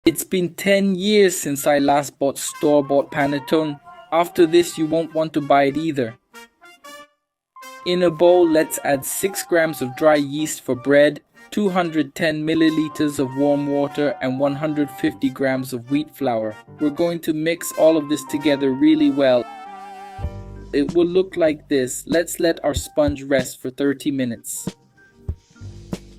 It's been 10 years since I last bought store-bought panettone. After this, you won't want to buy it either. In a bowl, let's add 6 grams of dry yeast for bread, 210 milliliters of warm water, and 150 grams of wheat flour. We're going to mix all of this together really well. It will look like this. Let's let our sponge rest for 30 minutes.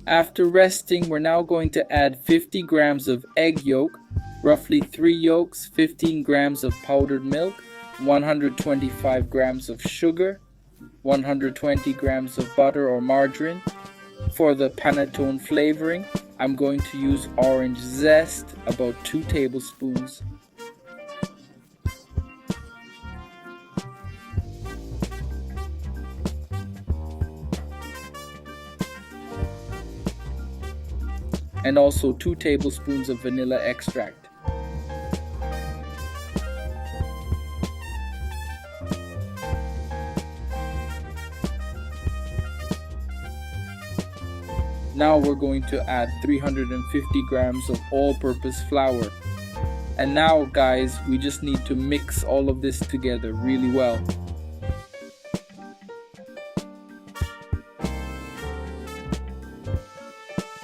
After resting, we're now going to add 50 grams of egg yolk, roughly 3 yolks, 15 grams of powdered milk, 125 grams of sugar, 120 grams of butter or margarine. For the panettone flavoring, I'm going to use orange zest, about 2 tablespoons. And also 2 tablespoons of vanilla extract. Now we're going to add 350 grams of all-purpose flour. And now guys, we just need to mix all of this together really well.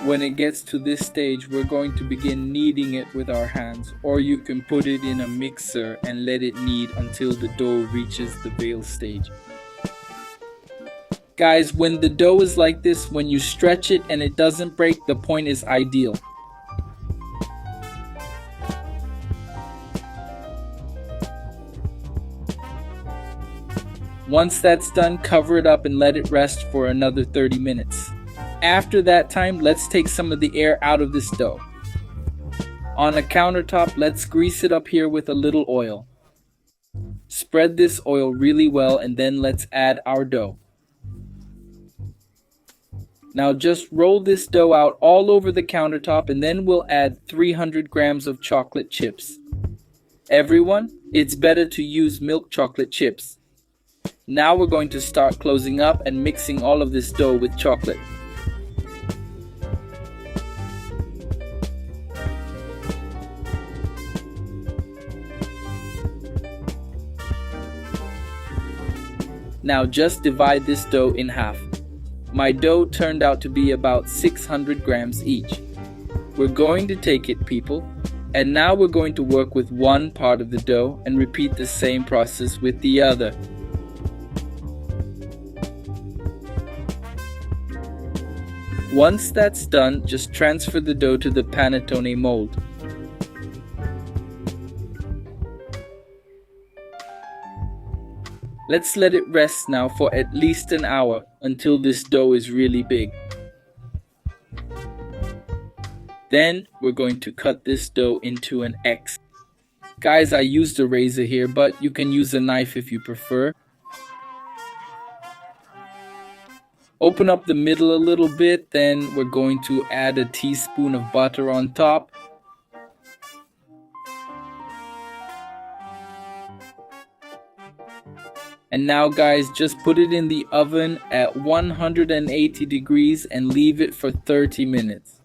When it gets to this stage, we're going to begin kneading it with our hands, or you can put it in a mixer and let it knead until the dough reaches the veil stage. Guys, when the dough is like this, when you stretch it and it doesn't break, the point is ideal. Once that's done, cover it up and let it rest for another 30 minutes. After that time, let's take some of the air out of this dough. On a countertop, let's grease it up here with a little oil. Spread this oil really well and then let's add our dough. Now just roll this dough out all over the countertop and then we'll add 300 grams of chocolate chips. Everyone, it's better to use milk chocolate chips. Now we're going to start closing up and mixing all of this dough with chocolate. Now just divide this dough in half. My dough turned out to be about 600 grams each. We're going to take it, people, and now we're going to work with one part of the dough and repeat the same process with the other. Once that's done, just transfer the dough to the panettone mold. Let's let it rest now for at least an hour until this dough is really big. Then we're going to cut this dough into an X. Guys, I used a razor here, but you can use a knife if you prefer. Open up the middle a little bit, then we're going to add a teaspoon of butter on top. And now guys, just put it in the oven at 180 degrees and leave it for 30 minutes.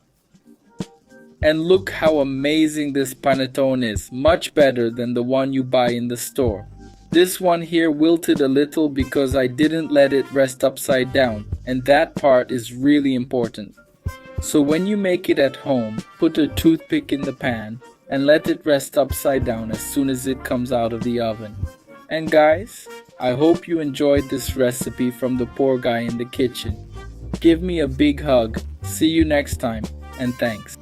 And look how amazing this panettone is, much better than the one you buy in the store. This one here wilted a little because I didn't let it rest upside down, and that part is really important. So when you make it at home, put a toothpick in the pan and let it rest upside down as soon as it comes out of the oven. And guys, I hope you enjoyed this recipe from the poor guy in the kitchen. Give me a big hug. See you next time, and thanks.